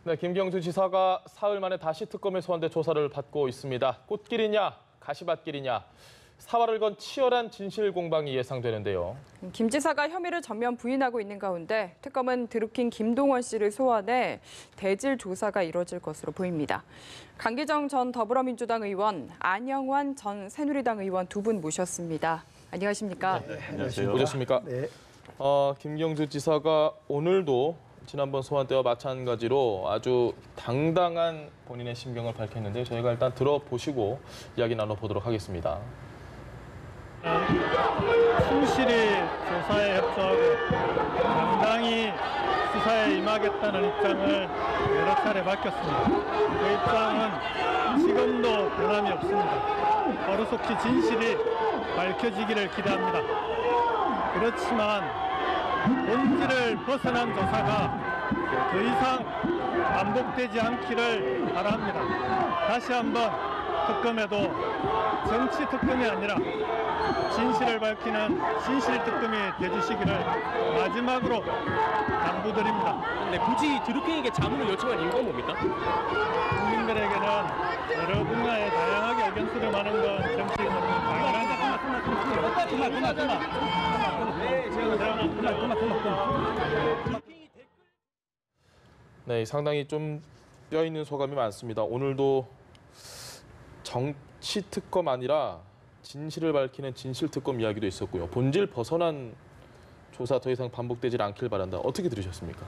네, 김경수 지사가 사흘 만에 다시 특검에 소환돼 조사를 받고 있습니다. 꽃길이냐, 가시밭길이냐, 사활을 건 치열한 진실 공방이 예상되는데요. 김 지사가 혐의를 전면 부인하고 있는 가운데 특검은 드루킹 김동원 씨를 소환해 대질 조사가 이뤄질 것으로 보입니다. 강기정 전 더불어민주당 의원, 안영환 전 새누리당 의원 두 분 모셨습니다. 안녕하십니까? 네, 안녕하세요. 오셨습니까? 네. 김경수 지사가 오늘도 지난번 소환 때와 마찬가지로 아주 당당한 본인의 심경을 밝혔는데 저희가 일단 들어보시고 이야기 나눠보도록 하겠습니다. 충실히 조사에 협조하고 당당히 수사에 임하겠다는 입장을 여러 차례 밝혔습니다. 그 입장은 지금도 변함이 없습니다. 하루속히 진실이 밝혀지기를 기대합니다. 그렇지만 본질을 벗어난 조사가 더 이상 반복되지 않기를 바랍니다. 다시 한번 특검에도 정치 특검이 아니라 진실을 밝히는 진실 특검이 되주시기를 마지막으로 당부드립니다. 네, 굳이 드루킹에게 자문을 요청한 이유가 뭡니까? 국민들에게는 여러 분야에 다양하게 의견 수렴하는 건 정치인으로 당연한 네, 상당히 좀 뼈있는 소감이 많습니다. 오늘도 정치 특검 아니라 진실을 밝히는 진실 특검 이야기도 있었고요. 본질 벗어난 조사 더 이상 반복되지 않길 바란다. 어떻게 들으셨습니까?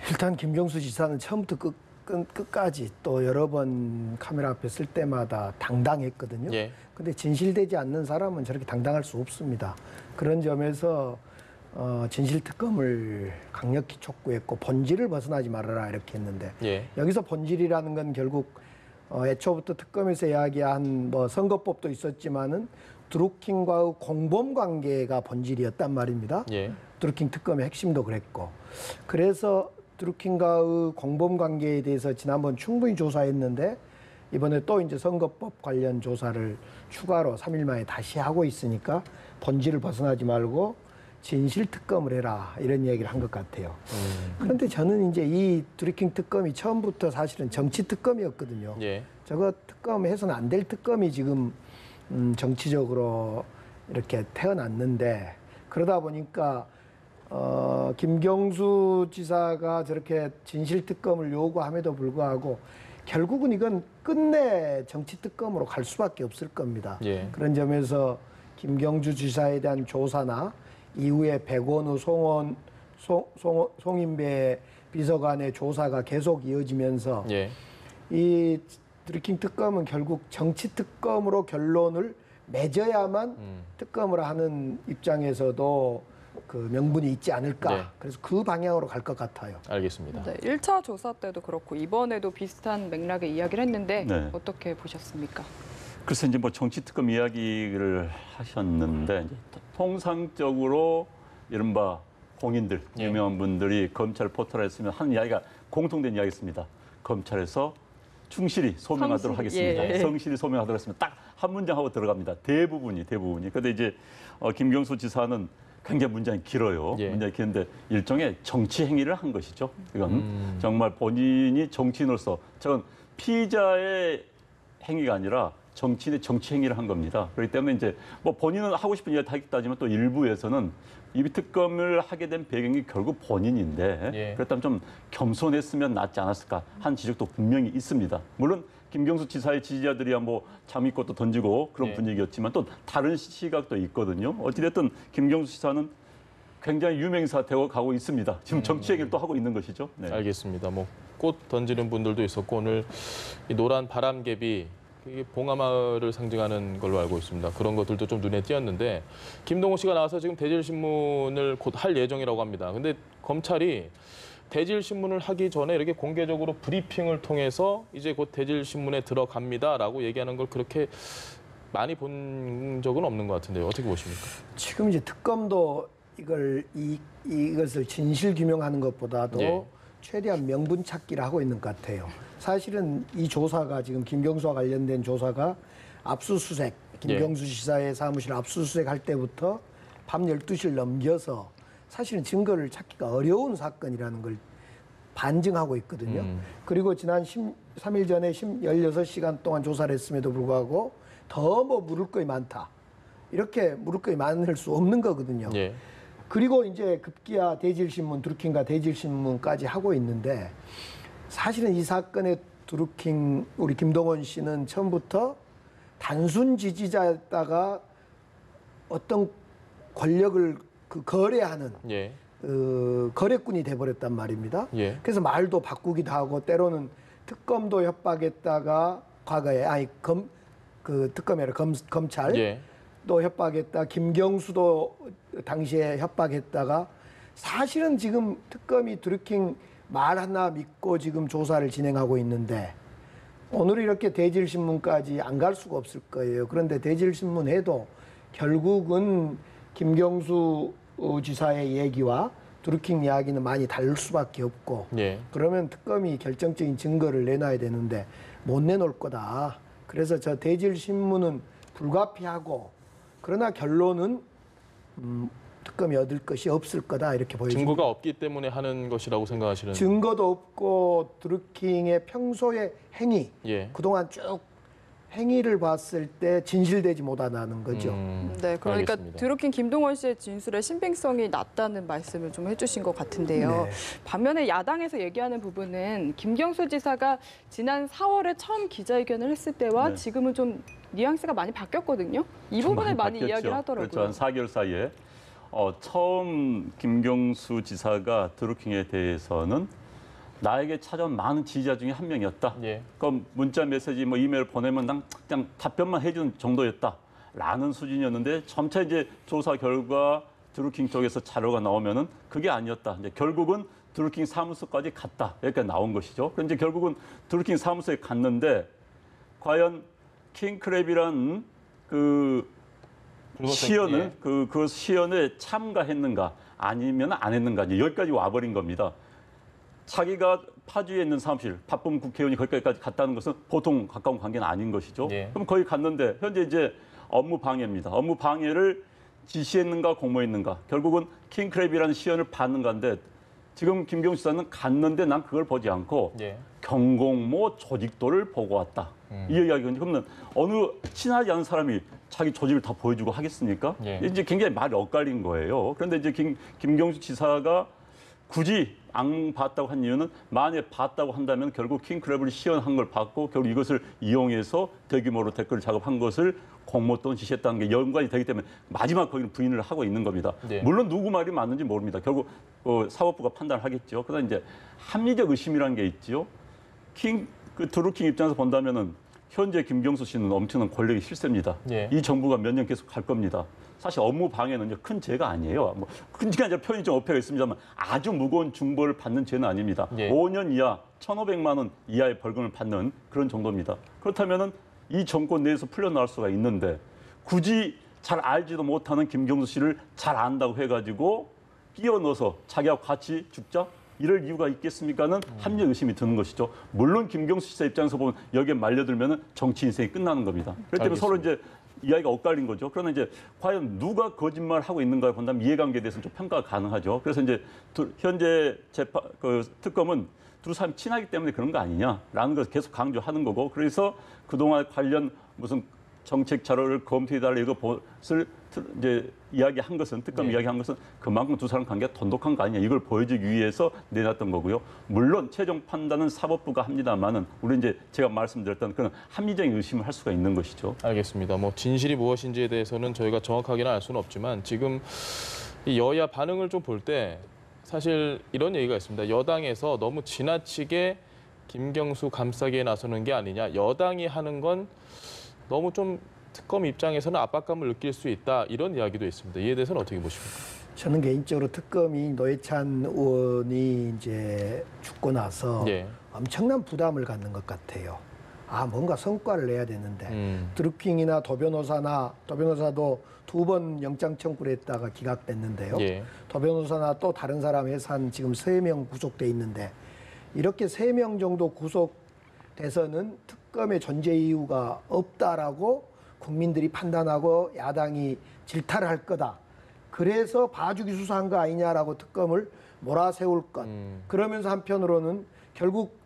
일단 김경수 지사는 처음부터 끝까지 또 여러 번 카메라 앞에 쓸 때마다 당당했거든요. 예. 근데 진실되지 않는 사람은 저렇게 당당할 수 없습니다. 그런 점에서 진실특검을 강력히 촉구했고 본질을 벗어나지 말아라 이렇게 했는데 예. 여기서 본질이라는 건 결국 애초부터 특검에서 이야기한 선거법도 있었지만은 드루킹과의 공범 관계가 본질이었단 말입니다. 예. 드루킹 특검의 핵심도 그랬고 그래서 드루킹과의 공범 관계에 대해서 지난번 충분히 조사했는데 이번에 또 이제 선거법 관련 조사를 추가로 3일 만에 다시 하고 있으니까 본질을 벗어나지 말고 진실 특검을 해라 이런 이야기를 한 것 같아요. 그런데 저는 이제 이 드루킹 특검이 처음부터 사실은 정치 특검이었거든요. 예. 저거 특검 해서는 안 될 특검이 지금 정치적으로 이렇게 태어났는데 그러다 보니까 김경수 지사가 저렇게 진실 특검을 요구함에도 불구하고 결국은 이건 끝내 정치 특검으로 갈 수밖에 없을 겁니다. 예. 그런 점에서 김경수 지사에 대한 조사나 이후에 백원우, 송인배 비서관의 조사가 계속 이어지면서 예. 이 드루킹 특검은 결국 정치 특검으로 결론을 맺어야만 특검을 하는 입장에서도 그 명분이 있지 않을까. 네. 그래서 그 방향으로 갈 것 같아요. 알겠습니다. 네, 1차 조사 때도 그렇고 이번에도 비슷한 맥락의 이야기를 했는데 네. 어떻게 보셨습니까? 그래서 이제 뭐 정치 특검 이야기를 하셨는데 이제 통상적으로 이른바 공인들, 예. 유명한 분들이 검찰 포털에 쓰면 하는 이야기가 공통된 이야기였습니다. 검찰에서 충실히 소명하도록 하겠습니다. 예. 성실히 소명하도록 하겠습니다. 딱 한 문장 하고 들어갑니다. 대부분이. 그런데 이제 김경수 지사는 굉장히 문장이 길어요. 예. 문장이 긴데 일종의 정치 행위를 한 것이죠. 이건 정말 본인이 정치인으로서 저건 피의자의 행위가 아니라 정치인의 정치 행위를 한 겁니다. 그렇기 때문에 이제 뭐 본인은 하고 싶은 이야기 하겠다지만 또 일부에서는 이 특검을 하게 된 배경이 결국 본인인데 예. 그렇다면 좀 겸손했으면 낫지 않았을까 한 지적도 분명히 있습니다. 물론 김경수 지사의 지지자들이야 뭐 잠입것도 던지고 그런 예. 분위기였지만 또 다른 시각도 있거든요. 어찌됐든 김경수 지사는 굉장히 유명인사 되어 가고 있습니다. 지금 정치 얘기를 또 하고 있는 것이죠. 네. 알겠습니다. 뭐 꽃 던지는 분들도 있었고 오늘 이 노란 바람개비 이게 봉하마을을 상징하는 걸로 알고 있습니다. 그런 것들도 좀 눈에 띄었는데 김동호 씨가 나와서 지금 대질신문을 곧 할 예정이라고 합니다. 근데 검찰이 대질신문을 하기 전에 이렇게 공개적으로 브리핑을 통해서 이제 곧 대질신문에 들어갑니다라고 얘기하는 걸 그렇게 많이 본 적은 없는 것 같은데요. 어떻게 보십니까? 지금 이제 특검도 이것을 진실 규명하는 것보다도 예. 최대한 명분 찾기를 하고 있는 것 같아요. 사실은 이 조사가 지금 김경수와 관련된 조사가 압수수색, 김경수 지사의 사무실 압수수색할 때부터 밤 12시를 넘겨서 사실은 증거를 찾기가 어려운 사건이라는 걸 반증하고 있거든요. 그리고 지난 3일 전에 16시간 동안 조사를 했음에도 불구하고 더 뭐 물을 것이 많다. 이렇게 물을 것이 많을 수 없는 거거든요. 예. 그리고 이제 급기야 대질신문, 드루킹과 대질신문까지 하고 있는데 사실은 이 사건의 드루킹 우리 김동원 씨는 처음부터 단순 지지자였다가 어떤 권력을 거래하는 예. 거래꾼이 돼버렸단 말입니다. 예. 그래서 말도 바꾸기도 하고 때로는 특검도 협박했다가 과거에 그 특검이 아니라 검찰 예. 또 협박했다. 김경수도 당시에 협박했다가 사실은 지금 특검이 드루킹 말 하나 믿고 지금 조사를 진행하고 있는데 오늘 이렇게 대질신문까지 안 갈 수가 없을 거예요. 그런데 대질신문 해도 결국은 김경수 지사의 얘기와 드루킹 이야기는 많이 다를 수밖에 없고 예. 그러면 특검이 결정적인 증거를 내놔야 되는데 못 내놓을 거다. 그래서 저 대질신문은 불가피하고 그러나 결론은 특검이 얻을 것이 없을 거다 이렇게 보여집니다. 증거가 없기 때문에 하는 것이라고 생각하시는. 증거도 없고 드루킹의 평소의 행위 예. 그동안 쭉 행위를 봤을 때 진실되지 못하다는 거죠. 네, 그러니까 알겠습니다. 드루킹 김동원 씨의 진술의 신빙성이 낮다는 말씀을 좀 해주신 것 같은데요. 네. 반면에 야당에서 얘기하는 부분은 김경수 지사가 지난 4월에 처음 기자회견을 했을 때와 네. 지금은 좀 뉘앙스가 많이 바뀌었거든요. 이 부분을 많이 바뀌었죠. 이야기를 하더라고요. 그렇죠. 한 4개월 사이에 처음 김경수 지사가 드루킹에 대해서는 나에게 찾아온 많은 지지자 중에 한 명이었다. 예. 그럼 문자 메시지 뭐 이메일 보내면 그냥 답변만 해주는 정도였다라는 수준이었는데 점차 이제 조사 결과 드루킹 쪽에서 자료가 나오면은 그게 아니었다. 이제 결국은 드루킹 사무소까지 갔다. 여기까지 나온 것이죠. 그런데 결국은 드루킹 사무소에 갔는데 과연 킹크랩이란 그 시연을 예. 그 시연에 참가했는가 아니면 안 했는가 이제 여기까지 와버린 겁니다. 자기가 파주에 있는 사무실 바쁜 국회의원이 거기까지 갔다는 것은 보통 가까운 관계는 아닌 것이죠. 예. 그럼 거기 갔는데 현재 이제 업무 방해입니다. 업무 방해를 지시했는가 공모했는가 결국은 킹크랩이라는 시연을 받는 건데 지금 김경수 지사는 갔는데 난 그걸 보지 않고 예. 경공모 조직도를 보고 왔다. 이 이야기거든요. 그러면 어느 친하지 않은 사람이 자기 조직을 다 보여주고 하겠습니까? 예. 이제 굉장히 말이 엇갈린 거예요. 그런데 이제 김경수 지사가 굳이 안 봤다고 한 이유는 만약에 봤다고 한다면 결국 킹크랩을 시연한 걸 봤고 결국 이것을 이용해서 대규모로 댓글 작업한 것을 공모 또는 지시했다는 게 연관이 되기 때문에 마지막 거기는 부인을 하고 있는 겁니다. 네. 물론 누구 말이 맞는지 모릅니다. 결국 사법부가 판단하겠죠. 그다음 이제 합리적 의심이라는 게 있지요. 드루킹 입장에서 본다면은 현재 김경수 씨는 엄청난 권력의 실세입니다. 예. 이 정부가 몇 년 계속 갈 겁니다. 사실 업무 방해는 큰 죄가 아니에요. 큰 죄가 아니라 표현이 좀 어폐가 있습니다만 아주 무거운 중벌을 받는 죄는 아닙니다. 예. 5년 이하, 1,500만 원 이하의 벌금을 받는 그런 정도입니다. 그렇다면은 이 정권 내에서 풀려나올 수가 있는데 굳이 잘 알지도 못하는 김경수 씨를 잘 안다고 해가지고 끼워 넣어서 자기하고 같이 죽자? 이럴 이유가 있겠습니까는 합리적 의심이 드는 것이죠. 물론 김경수 씨 입장에서 보면 여기에 말려들면 정치 인생이 끝나는 겁니다. 그렇기 때문에 서로 이제 이야기가 엇갈린 거죠. 그러나 이제 과연 누가 거짓말을 하고 있는가를 본다면 이해관계에 대해서는 좀 평가가 가능하죠. 그래서 이제 현재 특검은 두 사람이 친하기 때문에 그런 거 아니냐라는 것을 계속 강조하는 거고 그래서 그동안 관련 무슨 정책 자료를 검토해달라 이것을 이제 이야기한 것은 특검 네. 이야기한 것은 그만큼 두 사람 관계가 돈독한 거 아니냐 이걸 보여주기 위해서 내놨던 거고요. 물론 최종 판단은 사법부가 합니다만은 우리 이제 제가 말씀드렸던 그런 합리적인 의심을 할 수가 있는 것이죠. 알겠습니다. 뭐 진실이 무엇인지에 대해서는 저희가 정확하게는 알 수는 없지만 지금 이 여야 반응을 좀 볼 때 사실 이런 얘기가 있습니다. 여당에서 너무 지나치게 김경수 감싸기에 나서는 게 아니냐. 여당이 하는 건 너무 좀 특검 입장에서는 압박감을 느낄 수 있다. 이런 이야기도 있습니다. 이에 대해서는 어떻게 보십니까? 저는 개인적으로 특검이 노회찬 의원이 이제 죽고 나서 예. 엄청난 부담을 갖는 것 같아요. 뭔가 성과를 내야 되는데 드루킹이나 도 변호사도 2번 영장 청구를 했다가 기각됐는데요. 예. 도 변호사나 또 다른 사람 해산 지금 3명 구속돼 있는데 이렇게 3명 정도 구속돼서는 특검의 존재 이유가 없다라고 국민들이 판단하고 야당이 질타를 할 거다. 그래서 봐주기 수사한 거 아니냐라고 특검을 몰아세울 것. 그러면서 한편으로는 결국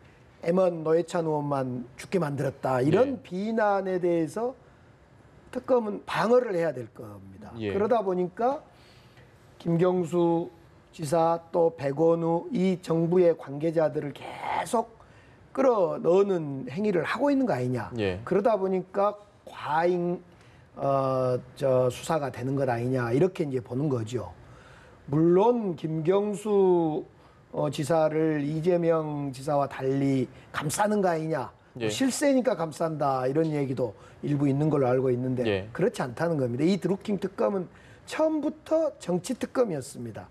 M1 노회찬 의원만 죽게 만들었다. 이런 예. 비난에 대해서 특검은 방어를 해야 될 겁니다. 예. 그러다 보니까 김경수 지사 또 백원우 이 정부의 관계자들을 계속 끌어넣는 행위를 하고 있는 거 아니냐. 예. 그러다 보니까 과잉 수사가 되는 것 아니냐 이렇게 이제 보는 거죠. 물론 김경수 지사를 이재명 지사와 달리 감싸는 거 아니냐. 예. 실세니까 감싼다 이런 얘기도 일부 있는 걸로 알고 있는데 예. 그렇지 않다는 겁니다. 이 드루킹 특검은 처음부터 정치 특검이었습니다.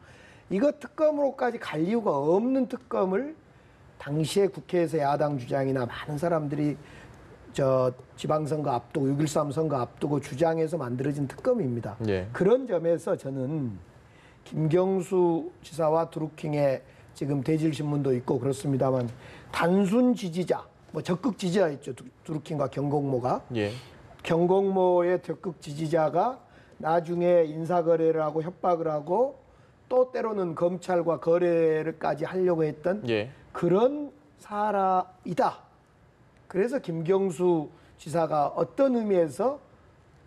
이거 특검으로까지 갈 이유가 없는 특검을 당시에 국회에서 야당 주장이나 많은 사람들이 지방선거 앞두고 6.13 선거 앞두고 주장해서 만들어진 특검입니다. 예. 그런 점에서 저는 김경수 지사와 드루킹의 지금 대질신문도 있고 그렇습니다만 단순 지지자, 뭐 적극 지지자 있죠. 드루킹과 경공모가. 예. 경공모의 적극 지지자가 나중에 인사거래를 하고 협박을 하고 또 때로는 검찰과 거래를까지 하려고 했던 예. 그런 사람이다. 그래서 김경수 지사가 어떤 의미에서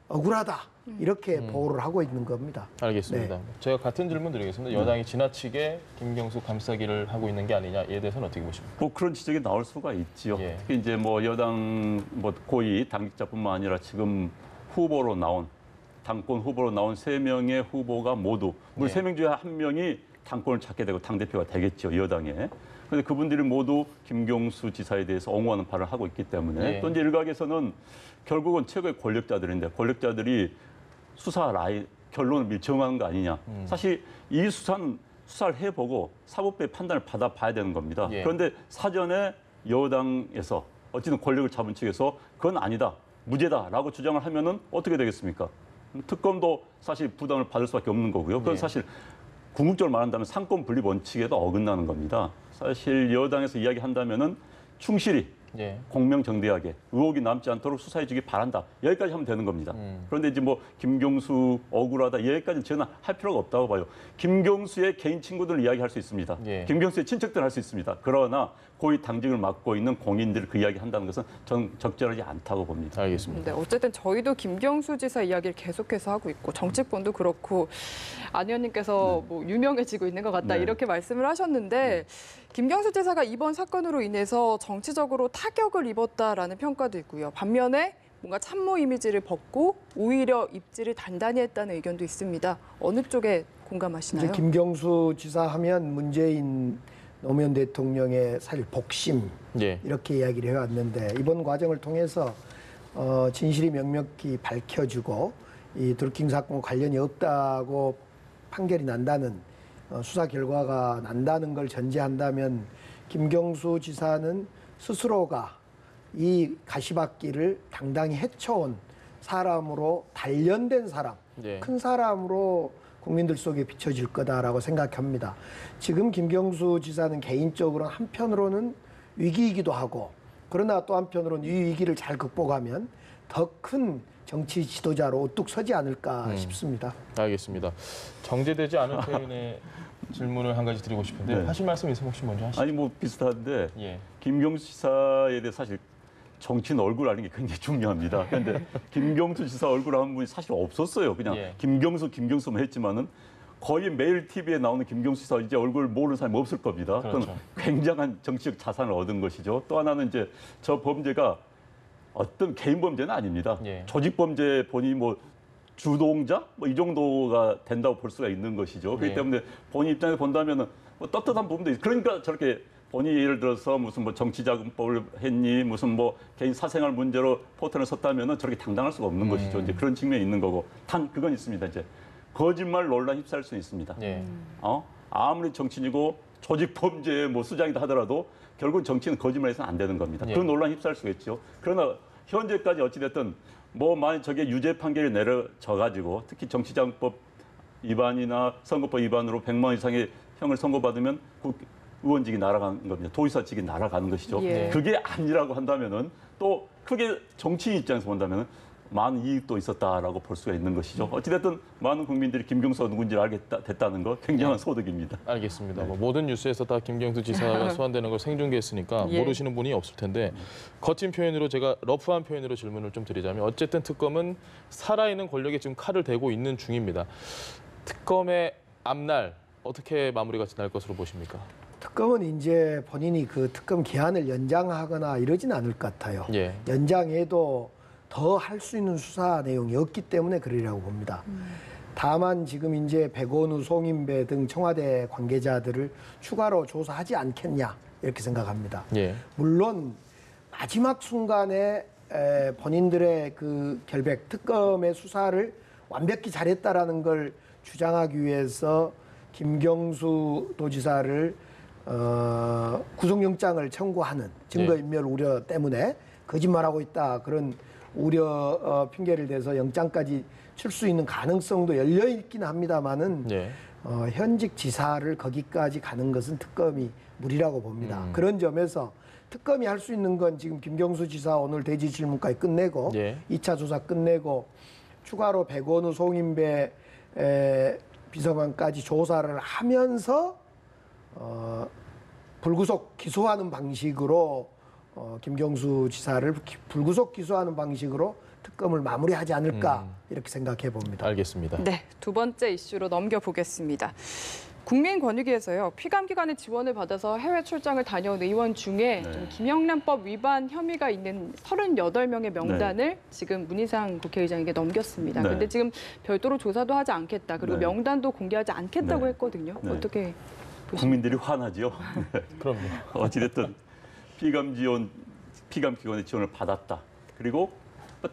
억울하다. 이렇게 보호를 하고 있는 겁니다. 알겠습니다. 네. 제가 같은 질문 드리겠습니다. 여당이 지나치게 김경수 감싸기를 하고 있는 게 아니냐. 이에 대해서는 어떻게 보십니까? 뭐 그런 지적이 나올 수가 있지요. 예. 특히 이제 뭐 여당 뭐 고위 당직자뿐만 아니라 지금 후보로 나온 당권 후보로 나온 3명의 후보가 모두 물론 예. 3명 중에 1명이 당권을 찾게 되고 당대표가 되겠죠. 여당에. 그런데 그분들이 모두 김경수 지사에 대해서 옹호하는 발언을 하고 있기 때문에 예. 또 이제 일각에서는 결국은 최고의 권력자들인데 권력자들이 수사 결론을 밀정하는 거 아니냐. 사실 이 수사를 해보고 사법부의 판단을 받아봐야 되는 겁니다. 예. 그런데 사전에 여당에서 어쨌든 권력을 잡은 측에서 그건 아니다. 무죄다라고 주장을 하면은 어떻게 되겠습니까? 특검도 사실 부담을 받을 수밖에 없는 거고요. 그건 예. 사실 궁극적으로 말한다면 상권 분립 원칙에도 어긋나는 겁니다. 사실 여당에서 이야기한다면은 충실히 예. 공명정대하게 의혹이 남지 않도록 수사해주기 바란다. 여기까지 하면 되는 겁니다. 그런데 이제 뭐 김경수 억울하다. 여기까지는 저는 할 필요가 없다고 봐요. 김경수의 개인 친구들을 이야기할 수 있습니다. 예. 김경수의 친척들 할 수 있습니다. 그러나 고위 당직을 맡고 있는 공인들을 그 이야기 한다는 것은 저는 적절하지 않다고 봅니다. 알겠습니다. 네, 어쨌든 저희도 김경수 지사 이야기를 계속해서 하고 있고 정치권도 그렇고 안 의원님께서 뭐 유명해지고 있는 것 같다 네. 이렇게 말씀을 하셨는데 김경수 지사가 이번 사건으로 인해서 정치적으로 타격을 입었다라는 평가도 있고요. 반면에 뭔가 참모 이미지를 벗고 오히려 입지를 단단히 했다는 의견도 있습니다. 어느 쪽에 공감하시나요? 이제 김경수 지사 하면 문재인 노무현 대통령의 사실 복심 예. 이렇게 이야기를 해왔는데 이번 과정을 통해서 진실이 명명히 밝혀지고 이 드루킹 사건과 관련이 없다고 판결이 난다는 수사 결과가 난다는 걸 전제한다면 김경수 지사는 스스로가 이 가시밭길을 당당히 헤쳐온 사람으로 단련된 사람, 예. 큰 사람으로 국민들 속에 비춰질 거다라고 생각합니다. 지금 김경수 지사는 개인적으로 한편으로는 위기이기도 하고 그러나 또 한편으로는 이 위기를 잘 극복하면 더 큰 정치 지도자로 우뚝 서지 않을까 싶습니다. 알겠습니다. 정제되지 않은 표현의 질문을 한 가지 드리고 싶은데 네. 하실 말씀 있으면 혹시 먼저 하시죠. 아니 뭐 비슷한데 예. 김경수 지사에 대해 사실 정치인 얼굴 아는 게 굉장히 중요합니다. 그런데 김경수 지사 얼굴 아는 분이 사실 없었어요. 그냥 예. 김경수만 했지만은 거의 매일 TV에 나오는 김경수 지사 이제 얼굴 모르는 사람이 없을 겁니다. 그렇죠. 그건 굉장한 정치적 자산을 얻은 것이죠. 또 하나는 이제 저 범죄가 어떤 개인 범죄는 아닙니다. 예. 조직 범죄 본인이 뭐 주동자 뭐 이 정도가 된다고 볼 수가 있는 것이죠. 그렇기 예. 때문에 본인 입장에서 본다면은 뭐 떳떳한 부분도 있어요. 그러니까 저렇게 본인이 예를 들어서 무슨 뭐 정치자금법을 했니 무슨 뭐 개인 사생활 문제로 포텐을 섰다면은 저렇게 당당할 수가 없는 것이죠. 이제 그런 측면이 있는 거고 단 그건 있습니다. 이제 거짓말 논란 휩싸일 수는 있습니다. 예. 아무리 정치인이고 조직 범죄의 뭐 수장이다 하더라도 결국은 정치는 거짓말해서는 안 되는 겁니다. 예. 그런 논란 휩싸일 수가 있죠. 그러나 현재까지 어찌됐든 뭐 만약 저게 유죄 판결이 내려져 가지고 특히 정치자금법 위반이나 선거법 위반으로 100만 원 이상의 형을 선고받으면 의원직이 날아가는 겁니다. 도의사직이 날아가는 것이죠. 예. 그게 아니라고 한다면은 또 크게 정치인 입장에서 본다면은 많은 이익도 있었다라고 볼 수가 있는 것이죠. 어찌됐든 많은 국민들이 김경수가 누군지 됐다는 거 굉장한 소득입니다. 알겠습니다. 뭐 모든 뉴스에서 다 김경수 지사가 소환되는 걸 생중계했으니까 예. 모르시는 분이 없을 텐데 거친 표현으로 제가 러프한 표현으로 질문을 좀 드리자면 어쨌든 특검은 살아있는 권력에 지금 칼을 대고 있는 중입니다. 특검의 앞날 어떻게 마무리가 날 것으로 보십니까? 특검은 이제 본인이 그 특검 기한을 연장하거나 이러진 않을 것 같아요. 예. 연장해도 더 할 수 있는 수사 내용이 없기 때문에 그러리라고 봅니다. 다만 지금 이제 백원우, 송인배 등 청와대 관계자들을 추가로 조사하지 않겠냐 이렇게 생각합니다. 예. 물론 마지막 순간에 본인들의 그 결백 특검의 수사를 완벽히 잘했다라는 걸 주장하기 위해서 김경수 도지사를 구속영장을 청구하는 증거인멸 우려 때문에 거짓말하고 있다 그런 우려 핑계를 대서 영장까지 칠 수 있는 가능성도 열려 있긴 합니다만은 예. 현직 지사를 거기까지 가는 것은 특검이 무리라고 봅니다. 그런 점에서 특검이 할 수 있는 건 지금 김경수 지사 오늘 대지 질문까지 끝내고 예. 2차 조사 끝내고 추가로 백원우, 송인배 비서관까지 조사를 하면서 불구속 기소하는 방식으로 김경수 지사를 불구속 기소하는 방식으로 특검을 마무리하지 않을까 이렇게 생각해 봅니다. 알겠습니다. 네, 두 번째 이슈로 넘겨보겠습니다. 국민권익위에서요, 피감기관의 지원을 받아서 해외 출장을 다녀온 의원 중에 좀 김영란법 위반 혐의가 있는 38명의 명단을 지금 문희상 국회의장에게 넘겼습니다. 네. 근데 지금 별도로 조사도 하지 않겠다. 그리고 네. 명단도 공개하지 않겠다고 네. 했거든요. 네. 어떻게 보십니까? 국민들이 화나죠. 그럼요. 어찌됐든 피감 기관의 지원을 받았다. 그리고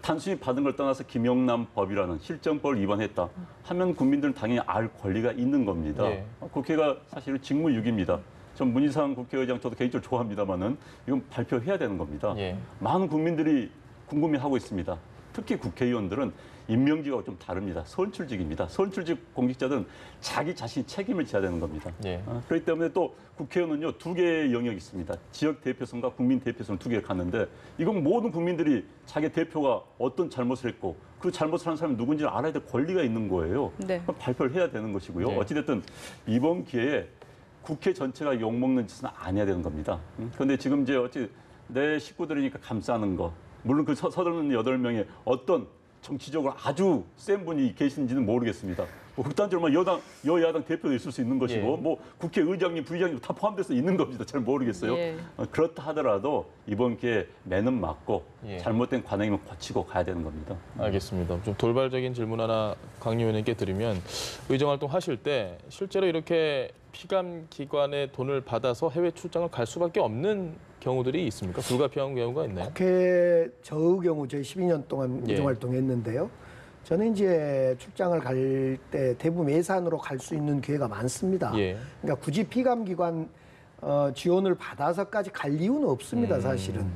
단순히 받은 걸 떠나서 김영란 법이라는 실정법을 위반했다 하면 국민들은 당연히 알 권리가 있는 겁니다. 예. 국회가 사실은 직무유기입니다. 전 문희상 국회의장 저도 개인적으로 좋아합니다만은 이건 발표해야 되는 겁니다. 예. 많은 국민들이 궁금해하고 있습니다. 특히 국회의원들은 임명직하고 좀 다릅니다. 선출직입니다. 선출직 공직자들은 자기 자신이 책임을 져야 되는 겁니다. 예. 그렇기 때문에 또 국회의원은요 2개의 영역이 있습니다. 지역 대표성과 국민 대표성 2개를 갖는데 이건 모든 국민들이 자기 대표가 어떤 잘못을 했고 그 잘못을 한 사람이 누군지를 알아야 될 권리가 있는 거예요. 네. 그럼 발표를 해야 되는 것이고요. 네. 어찌됐든 이번 기회에 국회 전체가 욕먹는 짓은 안 해야 되는 겁니다. 그런데 지금 이제 어찌 내 식구들이니까 감싸는 거 물론 그 38명의 어떤 정치적으로 아주 센 분이 계신지는 모르겠습니다. 뭐 극단적으로 여야당 대표도 있을 수 있는 것이고 예. 뭐 국회의장님, 부의장님 다 포함돼서 있는 겁니다. 잘 모르겠어요. 예. 그렇다 하더라도 이번 기회에 매는 맞고 예. 잘못된 관행이면 고치고 가야 되는 겁니다. 알겠습니다. 좀 돌발적인 질문 하나 강 의원님께 드리면 의정활동 하실 때 실제로 이렇게 피감 기관의 돈을 받아서 해외 출장을 갈 수밖에 없는 경우들이 있습니까? 불가피한 경우가 있나요? 국회 저의 경우 저희 12년 동안 예. 의정활동했는데요. 저는 이제 출장을 갈 때 대부분 예산으로 갈 수 있는 기회가 많습니다. 예. 그러니까 굳이 피감기관 지원을 받아서까지 갈 이유는 없습니다. 사실은.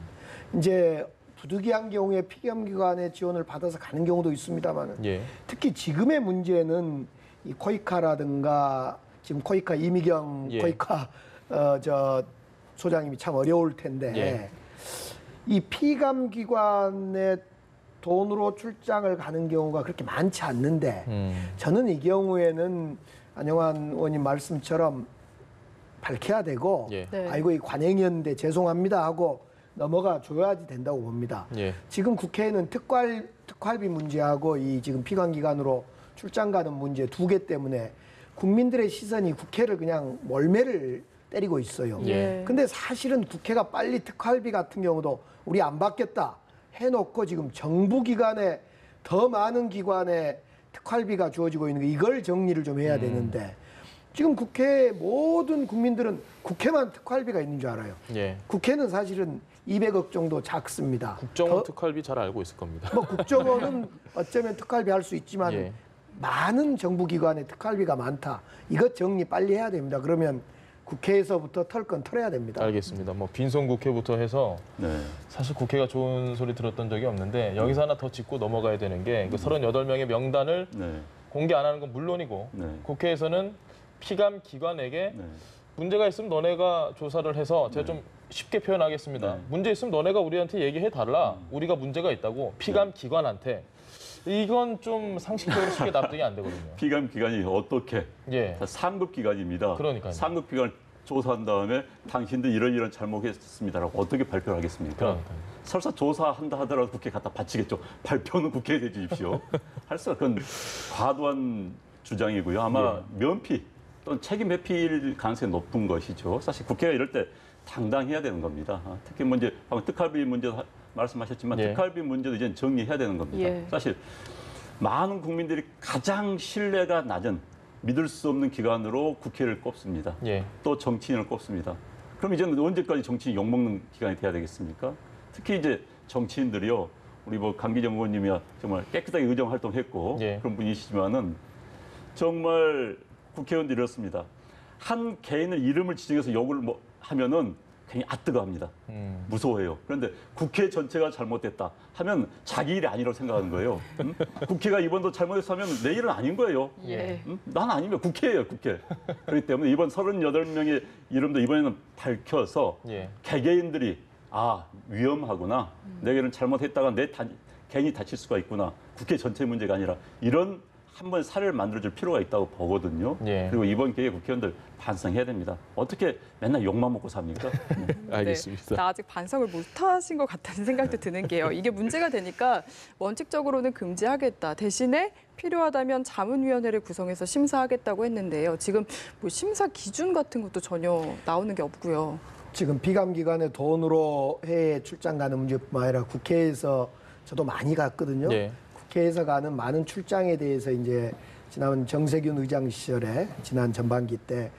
이제 부득이한 경우에 피감기관의 지원을 받아서 가는 경우도 있습니다만 예. 특히 지금의 문제는 이 코이카라든가 지금 코이카 이미경 예. 코이카 소장님이 참 어려울 텐데 예. 이 피감기관의 돈으로 출장을 가는 경우가 그렇게 많지 않는데 저는 이 경우에는 안영환 의원님 말씀처럼 밝혀야 되고 예. 네. 아이고 이 관행이었는데 죄송합니다 하고 넘어가 줘야지 된다고 봅니다. 예. 지금 국회에는 특활비 문제하고 이 지금 피감기관으로 출장 가는 문제 2개 때문에 국민들의 시선이 국회를 그냥 멀매를 때리고 있어요. 예. 근데 사실은 국회가 빨리 특활비 같은 경우도 우리 안 받겠다 해놓고 지금 정부 기관에 더 많은 기관에 특활비가 주어지고 있는 거 이걸 정리를 좀 해야 되는데 지금 국회 모든 국민들은 국회만 특활비가 있는 줄 알아요. 예. 국회는 사실은 200억 정도 작습니다. 국정원 특활비 잘 알고 있을 겁니다. 뭐 국정원은 어쩌면 특활비 할 수 있지만 예. 많은 정부 기관에 특활비가 많다. 이것 정리 빨리 해야 됩니다. 그러면 국회에서부터 털 건 털어야 됩니다. 알겠습니다. 뭐 빈손 국회부터 해서 네. 사실 국회가 좋은 소리 들었던 적이 없는데 여기서 하나 더 짚고 넘어가야 되는 게 그 38명의 명단을 네. 공개 안 하는 건 물론이고 네. 국회에서는 피감 기관에게 네. 문제가 있으면 너네가 조사를 해서 제가 좀 쉽게 표현하겠습니다. 네. 문제 있으면 너네가 우리한테 얘기해 달라. 우리가 문제가 있다고 피감 기관한테. 이건 좀 상식적으로 쉽게 납득이 안 되거든요. 피감 기관이 어떻게? 예. 상급 기관입니다. 그러니까요. 상급 기관을 조사한 다음에 당신들 이런 잘못했습니다라고 어떻게 발표를 하겠습니까? 그러니까요. 설사 조사한다 하더라도 국회에 갖다 바치겠죠. 발표는 국회에 내주십시오. 할 수가 그건 과도한 주장이고요. 아마 면피 또는 책임 회피일 가능성이 높은 것이죠. 사실 국회가 이럴 때 당당해야 되는 겁니다. 특히 뭐 이제 방금 특활비 문제 말씀하셨지만 예. 특활비 문제도 이제 정리해야 되는 겁니다. 예. 사실 많은 국민들이 가장 신뢰가 낮은 믿을 수 없는 기관으로 국회를 꼽습니다. 예. 또 정치인을 꼽습니다. 그럼 이제는 언제까지 정치인 욕먹는 기관이 돼야 되겠습니까? 특히 이제 정치인들이요. 우리 뭐 강기정 의원님이야 정말 깨끗하게 의정 활동했고 예. 그런 분이시지만은 정말 국회의원들이 이렇습니다. 한 개인의 이름을 지정해서 욕을 뭐 하면은 괜히 뜨거워합니다. 무서워해요. 그런데 국회 전체가 잘못됐다 하면 자기 일이 아니라고 생각하는 거예요. 국회가 이번도 잘못했어 하면 내 일은 아닌 거예요. 예. 난 아니면 국회예요, 국회. 그렇기 때문에 이번 38명의 이름도 이번에는 밝혀서 예. 개개인들이 위험하구나. 내게는 잘못했다가 개인이 다칠 수가 있구나. 국회 전체 문제가 아니라 이런 한번 사례를 만들어줄 필요가 있다고 보거든요. 예. 그리고 이번 기회에 국회의원들 반성해야 됩니다. 어떻게 맨날 욕만 먹고 삽니까? 네. 알겠습니다. 네, 나 아직 반성을 못하신 것 같다는 생각도 드는 게요. 이게 문제가 되니까 원칙적으로는 금지하겠다. 대신에 필요하다면 자문위원회를 구성해서 심사하겠다고 했는데요. 지금 뭐 심사 기준 같은 것도 전혀 나오는 게 없고요. 지금 비감기관의 돈으로 해외 출장 가는 문제뿐만 아니라 국회에서 저도 많이 갔거든요. 예. 국회에서 가는 많은 출장에 대해서 이제 지난 정세균 의장 시절에 지난 전반기 때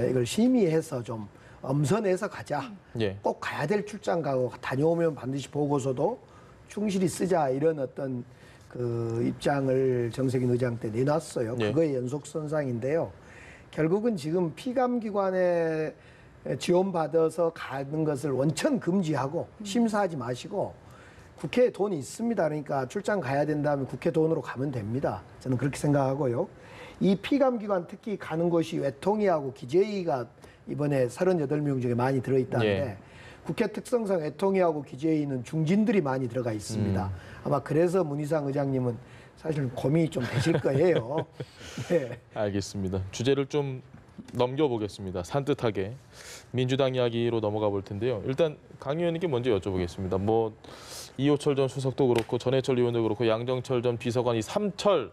이걸 심의해서 좀 엄선해서 가자. 예. 꼭 가야 될 출장 가고 다녀오면 반드시 보고서도 충실히 쓰자 이런 어떤 그 입장을 정세균 의장 때 내놨어요. 예. 그거의 연속선상인데요. 결국은 지금 피감기관에 지원받아서 가는 것을 원천 금지하고 심사하지 마시고 국회에 돈이 있습니다. 그러니까 출장 가야 된다면 국회 돈으로 가면 됩니다. 저는 그렇게 생각하고요. 이 피감기관 특히 가는 곳이 외통위하고 기재위가 이번에 38명 중에 많이 들어있다는데 예. 국회 특성상 외통위하고 기재위는 중진들이 많이 들어가 있습니다. 아마 그래서 문희상 의장님은 사실 고민이 좀 되실 거예요. 네. 알겠습니다. 주제를 좀 넘겨보겠습니다. 산뜻하게 민주당 이야기로 넘어가 볼 텐데요. 일단 강 의원님께 먼저 여쭤보겠습니다. 뭐 이호철 전 수석도 그렇고 전해철 의원도 그렇고 양정철 전 비서관 이 삼철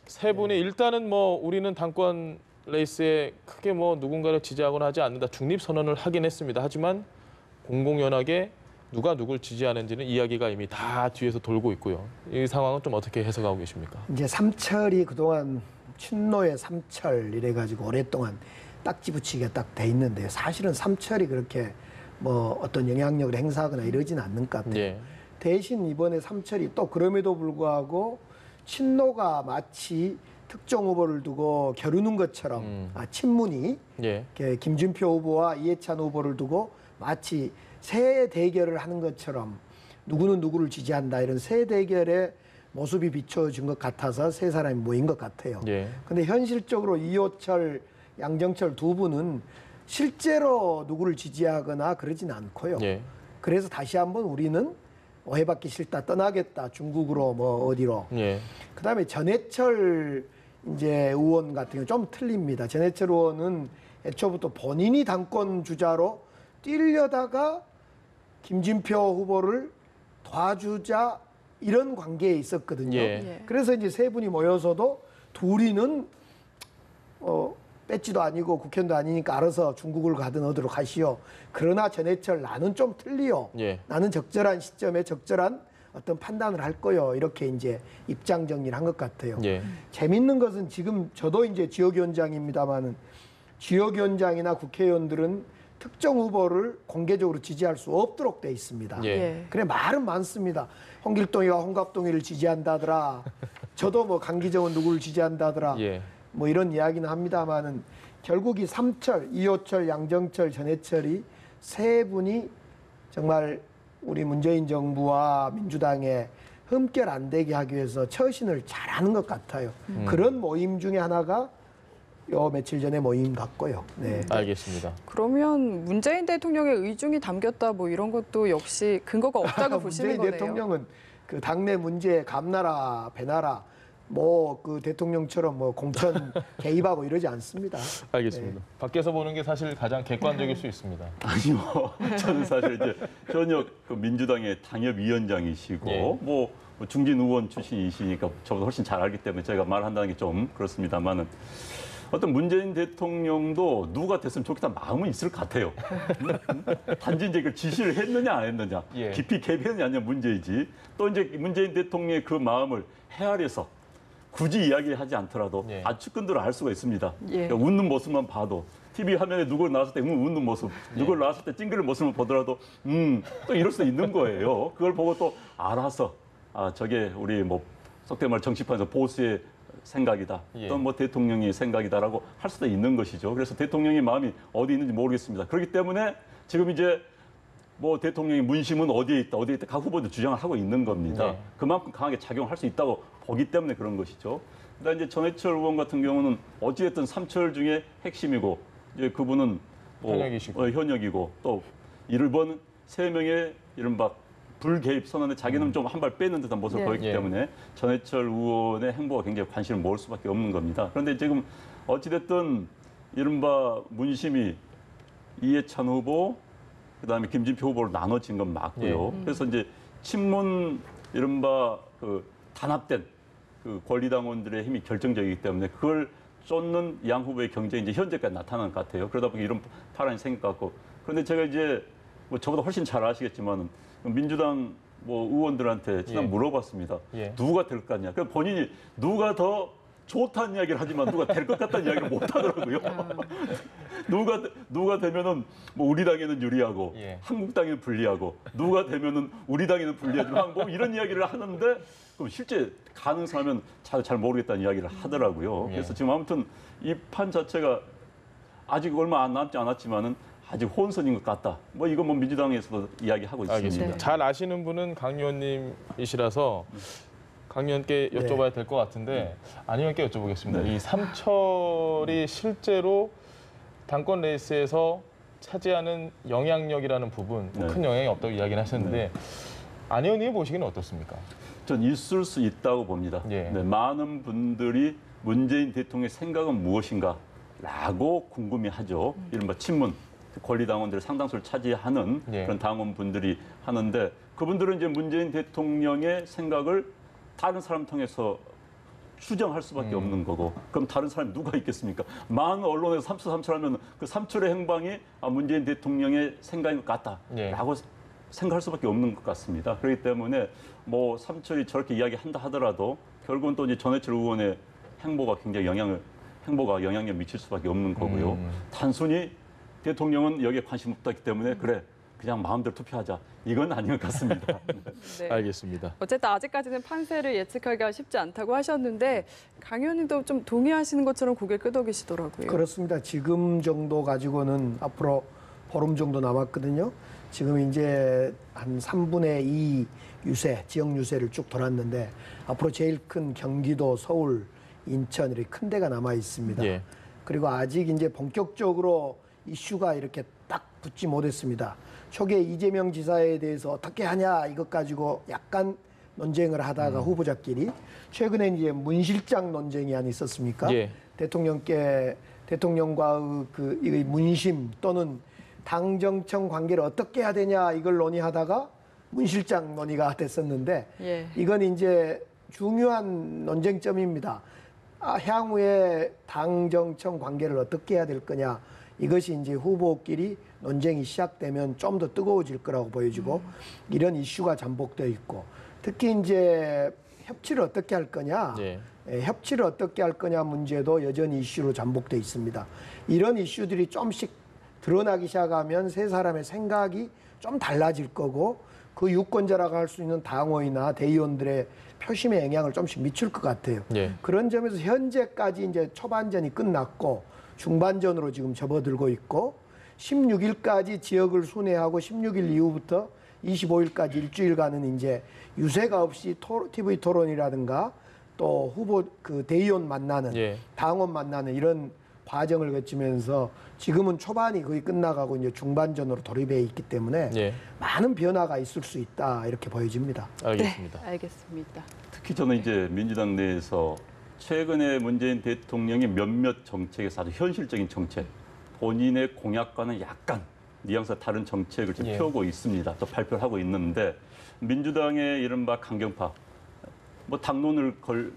세 분이 일단은 뭐 우리는 당권 레이스에 크게 뭐 누군가를 지지하거나 하지 않는다 중립 선언을 하긴 했습니다. 하지만 공공연하게 누가 누굴 지지하는지는 이야기가 이미 다 뒤에서 돌고 있고요. 이 상황은 좀 어떻게 해석하고 계십니까? 이제 삼철이 그동안 친노의 삼철 이래가지고 오랫동안 딱지 붙이기가 딱 돼 있는데 사실은 삼철이 그렇게 뭐 어떤 영향력을 행사하거나 이러진 않는 것 같아요. 예. 대신 이번에 삼철이 또 그럼에도 불구하고 친노가 마치 특정 후보를 두고 겨루는 것처럼 친문이 예. 이렇게 김준표 후보와 이해찬 후보를 두고 마치 새 대결을 하는 것처럼 누구는 누구를 지지한다 이런 새 대결의 모습이 비춰진 것 같아서 세 사람이 모인 것 같아요. 예. 근데 현실적으로 이호철, 양정철 두 분은 실제로 누구를 지지하거나 그러진 않고요. 예. 그래서 다시 한번 우리는 오해받기 싫다, 떠나겠다, 중국으로 뭐 어디로. 예. 그다음에 전해철 이제 의원 같은 경우 좀 틀립니다. 전해철 의원은 애초부터 본인이 당권 주자로 뛰려다가 김진표 후보를 도와주자 이런 관계에 있었거든요. 예. 그래서 이제 세 분이 모여서도 둘이는 배지도 아니고 국회의원도 아니니까 알아서 중국을 가든 어디로 가시오. 그러나 전해철 나는 좀 틀리요. 예. 나는 적절한 시점에 적절한 어떤 판단을 할 거요. 이렇게 이제 입장 정리를 한 것 같아요. 예. 재밌는 것은 지금 저도 이제 지역위원장입니다만은 지역위원장이나 국회의원들은 특정 후보를 공개적으로 지지할 수 없도록 돼 있습니다. 예. 그래 말은 많습니다. 홍길동이와 홍갑동이를 지지한다더라. 저도 뭐 강기정은 누구를 지지한다더라. 예. 뭐 이런 이야기는 합니다만은 결국 이 삼철, 이호철, 양정철, 전해철이 세 분이 정말 우리 문재인 정부와 민주당에 흠결 안 되게 하기 위해서 처신을 잘하는 것 같아요. 그런 모임 중에 하나가 요 며칠 전에 모임 갔고요. 네. 알겠습니다. 그러면 문재인 대통령의 의중이 담겼다 뭐 이런 것도 역시 근거가 없다고 보시는 문재인 거네요. 대통령은 그 당내 문제에 감나라 배나라 뭐 그 대통령처럼 뭐 공천 개입하고 이러지 않습니다. 알겠습니다. 밖에서 보는 게 사실 가장 객관적일 수 있습니다. 아니요. 저는 사실 이제 현역 그 민주당의 당협위원장이시고 예. 뭐 중진 의원 출신이시니까 저보다 훨씬 잘 알기 때문에 제가 말한다는 게 좀 그렇습니다만은 어떤 문재인 대통령도 누가 됐으면 좋겠다는 마음은 있을 것 같아요. 단지 이제 그 지시를 했느냐 안 했느냐, 예. 깊이 개입했느냐 아니냐 문제이지. 또 이제 문재인 대통령의 그 마음을 헤아려서 굳이 이야기하지 않더라도 예. 측근들은 알 수가 있습니다. 예. 그러니까 웃는 모습만 봐도 TV 화면에 누굴 나왔을 때 웃는 모습, 누굴 나왔을 때 찡그리는 모습을 보더라도 또 이럴 수 있는 거예요. 그걸 보고 또 알아서 저게 우리 뭐 속된 말 정치판에서 보수의 생각이다. 예. 또는 뭐 대통령의 생각이다라고 할 수도 있는 것이죠. 그래서 대통령의 마음이 어디 있는지 모르겠습니다. 그렇기 때문에 지금 이제 뭐 대통령의 문심은 어디에 있다, 각 후보들 주장을 하고 있는 겁니다. 네. 그만큼 강하게 작용할 수 있다고 보기 때문에 그런 것이죠. 그다음 이제 전해철 의원 같은 경우는 어찌됐든 삼철 중에 핵심이고 이제 그분은 뭐 현역이시고. 현역이고 또 이번 3명의 이른바 불개입 선언에 자기는 좀 한 발 빼는 듯한 모습을 예. 보였기 예. 때문에 전해철 의원의 행보가 굉장히 관심을 모을 수밖에 없는 겁니다. 그런데 지금 어찌됐든 이른바 문심이 이해찬 후보, 그다음에 김진표 후보로 나눠진 건 맞고요. 그래서 이제 친문 이른바 그 단합된 그 권리당원들의 힘이 결정적이기 때문에 그걸 쫓는 양 후보의 경쟁이 이제 현재까지 나타나는 것 같아요. 그러다 보니 이런 파란이 생길 것 같고. 그런데 제가 이제 뭐 저보다 훨씬 잘 아시겠지만 민주당 뭐 의원들한테 지난 예. 물어봤습니다. 예. 누가 될 것 같냐. 그 본인이 누가 더 좋다는 이야기를 하지만 누가 될 것 같다는 이야기를 못 하더라고요. 누가 되면은 뭐 우리 당에는 유리하고 예. 한국당에는 불리하고 누가 되면은 우리 당에는 불리하지만 뭐 이런 이야기를 하는데 그럼 실제 가능성하면 잘 모르겠다는 이야기를 하더라고요. 예. 그래서 지금 아무튼 이 판 자체가 아직 얼마 안 남지 않았지만은 아직 혼선인 것 같다. 뭐 이건 뭐 민주당에서도 이야기하고 있습니다. 알겠습니다. 네. 잘 아시는 분은 강 의원님이시라서 강 의원께 여쭤봐야 될 것 같은데 안 의원께 여쭤보겠습니다. 네. 이 삼철이 실제로 당권 레이스에서 차지하는 영향력이라는 부분 네. 큰 영향이 없다고 이야기를 하셨는데 안 의원님이 보시기는 어떻습니까? 전 있을 수 있다고 봅니다. 예. 네, 많은 분들이 문재인 대통령의 생각은 무엇인가라고 궁금해하죠. 이른바 친문 권리당원들의 상당수를 차지하는 예. 그런 당원분들이 하는데 그분들은 이제 문재인 대통령의 생각을 다른 사람 통해서 추정할 수밖에 없는 거고 그럼 다른 사람이 누가 있겠습니까? 많은 언론에서 삼철하면 그 삼철의 행방이 문재인 대통령의 생각인 것 같다라고 생각할 수밖에 없는 것 같습니다. 그렇기 때문에 뭐 삼철이 저렇게 이야기한다 하더라도 결국은 또 이제 전해철 의원의 행보가 굉장히 영향력 미칠 수밖에 없는 거고요. 단순히 대통령은 여기에 관심 없다기 때문에 그래 그냥 마음대로 투표하자 이건 아닌 것 같습니다. 네. 알겠습니다. 어쨌든 아직까지는 판세를 예측하기가 쉽지 않다고 하셨는데 강 의원님도 좀 동의하시는 것처럼 고개를 끄덕이시더라고요. 그렇습니다. 지금 정도 가지고는 앞으로 보름 정도 남았거든요. 지금 이제 한 3분의 2 유세, 지역 유세를 쭉 돌았는데 앞으로 제일 큰 경기도, 서울, 인천 이렇게 큰 데가 남아 있습니다. 예. 그리고 아직 이제 본격적으로 이슈가 이렇게 딱 붙지 못했습니다. 초기에 이재명 지사에 대해서 어떻게 하냐 이것 가지고 약간 논쟁을 하다가 후보자끼리 최근에 이제 문실장 논쟁이 안 있었습니까? 예. 대통령과의 이 문심 또는 당정청 관계를 어떻게 해야 되냐 이걸 논의하다가 문실장 논의가 됐었는데 예. 이건 이제 중요한 논쟁점입니다. 향후에 당정청 관계를 어떻게 해야 될 거냐 이것이 이제 후보끼리 논쟁이 시작되면 좀 더 뜨거워질 거라고 보여지고 이런 이슈가 잠복되어 있고 특히 이제 협치를 어떻게 할 거냐 예. 협치를 어떻게 할 거냐 문제도 여전히 이슈로 잠복되어 있습니다. 이런 이슈들이 좀씩 드러나기 시작하면 세 사람의 생각이 좀 달라질 거고 그 유권자라고 할 수 있는 당원이나 대의원들의 표심에 영향을 좀씩 미칠 것 같아요. 예. 그런 점에서 현재까지 이제 초반전이 끝났고 중반전으로 지금 접어들고 있고 16일까지 지역을 순회하고 16일 이후부터 25일까지 일주일간은 이제 유세가 없이 TV 토론이라든가 또 후보 그 대의원 만나는 예. 당원 만나는 이런 과정을 거치면서 지금은 초반이 거의 끝나가고 이제 중반전으로 돌입해 있기 때문에 예, 많은 변화가 있을 수 있다 이렇게 보여집니다. 알겠습니다. 네, 알겠습니다. 특히 저는 이제 민주당 내에서 최근에 문재인 대통령이 몇몇 정책에서 아주 현실적인 정책, 본인의 공약과는 약간 뉘앙스가 다른 정책을 지금 예. 펴고 있습니다. 또 발표를 하고 있는데 민주당의 이른바 강경파, 뭐 당론을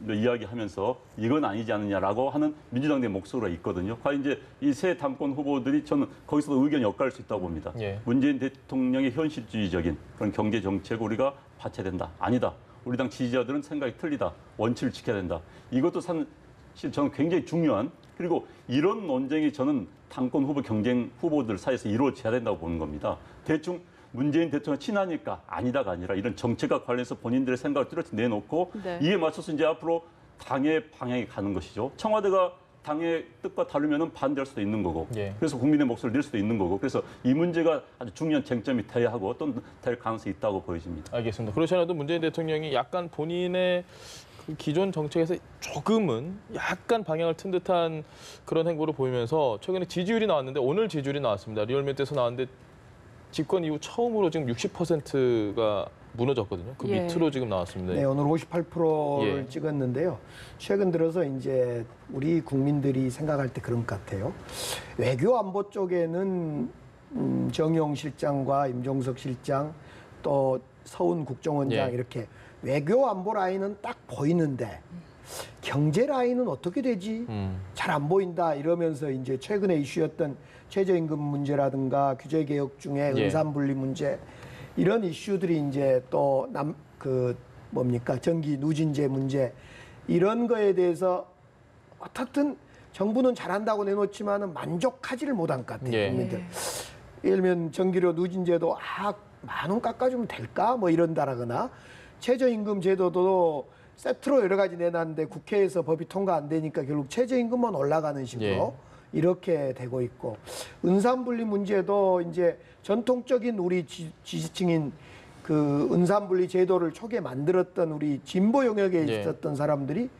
이야기하면서 이건 아니지 않느냐라고 하는 민주당 내 목소리가 있거든요. 과연 이제 이 새 당권 후보들이 저는 거기서도 의견이 엇갈릴 수 있다고 봅니다. 예. 문재인 대통령의 현실주의적인 그런 경제 정책을 우리가 받쳐야 된다. 아니다. 우리 당 지지자들은 생각이 틀리다. 원칙을 지켜야 된다. 이것도 사실 저는 굉장히 중요한, 그리고 이런 논쟁이 저는 당권 후보 경쟁 후보들 사이에서 이루어져야 된다고 보는 겁니다. 대충 문재인 대통령 친하니까 아니다가 아니라 이런 정책과 관련해서 본인들의 생각을 뚜렷이 내놓고 네. 이에 맞춰서 이제 앞으로 당의 방향이 가는 것이죠. 청와대가 당의 뜻과 다르면 반대할 수도 있는 거고, 예. 그래서 국민의 목소리를 낼 수도 있는 거고, 그래서 이 문제가 아주 중요한 쟁점이 돼야 하고 어떤 될 가능성이 있다고 보여집니다. 알겠습니다. 그렇지 않아도 문재인 대통령이 약간 본인의 그 기존 정책에서 조금은 약간 방향을 튼 듯한 그런 행보를 보이면서 최근에 지지율이 나왔는데 오늘 지지율이 나왔습니다. 리얼미터에서 나왔는데 집권 이후 처음으로 지금 60%가 무너졌거든요. 그 예. 밑으로 지금 나왔습니다. 네, 오늘 58%를 예. 찍었는데요. 최근 들어서 이제 우리 국민들이 생각할 때 그런 것 같아요. 외교 안보 쪽에는 정용 실장과 임종석 실장 또 서훈 국정원장 예. 이렇게 외교 안보 라인은 딱 보이는데 경제 라인은 어떻게 되지? 잘 안 보인다 이러면서 이제 최근에 이슈였던 최저임금 문제라든가 규제 개혁 중에 예. 은산분리 문제 이런 이슈들이 이제 또 전기 누진제 문제 이런 거에 대해서 어떻든 정부는 잘한다고 내놓지만은 만족하지를 못한 것 같아요. 예. 국민들. 예를 들면 전기료 누진제도 10,000원 깎아주면 될까? 뭐 이런다라거나 최저임금 제도도 세트로 여러 가지 내놨는데 국회에서 법이 통과 안 되니까 결국 최저임금만 올라가는 식으로 예. 이렇게 되고 있고 은산분리 문제도 이제 전통적인 우리 지지층인 그 은산분리 제도를 초기에 만들었던 우리 진보 영역에 예. 있었던 사람들이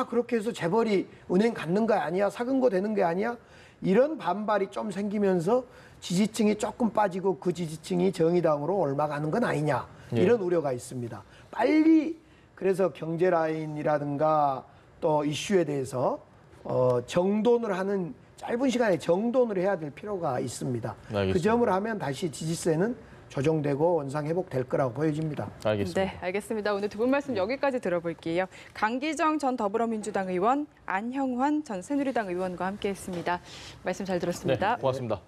그렇게 해서 재벌이 은행 갖는 거 아니야? 사근 거 되는 게 아니야? 이런 반발이 좀 생기면서 지지층이 조금 빠지고 그 지지층이 정의당으로 올라가는 건 아니냐? 예. 이런 우려가 있습니다. 빨리 그래서 경제 라인이라든가 또 이슈에 대해서 정돈을 하는 짧은 시간에 정돈을 해야 될 필요가 있습니다. 알겠습니다. 그 점을 하면 다시 지지세는 조정되고 원상 회복될 거라고 보여집니다. 알겠습니다. 네, 알겠습니다. 오늘 두 분 말씀 여기까지 들어볼게요. 강기정 전 더불어민주당 의원, 안형환 전 새누리당 의원과 함께했습니다. 말씀 잘 들었습니다. 네, 고맙습니다.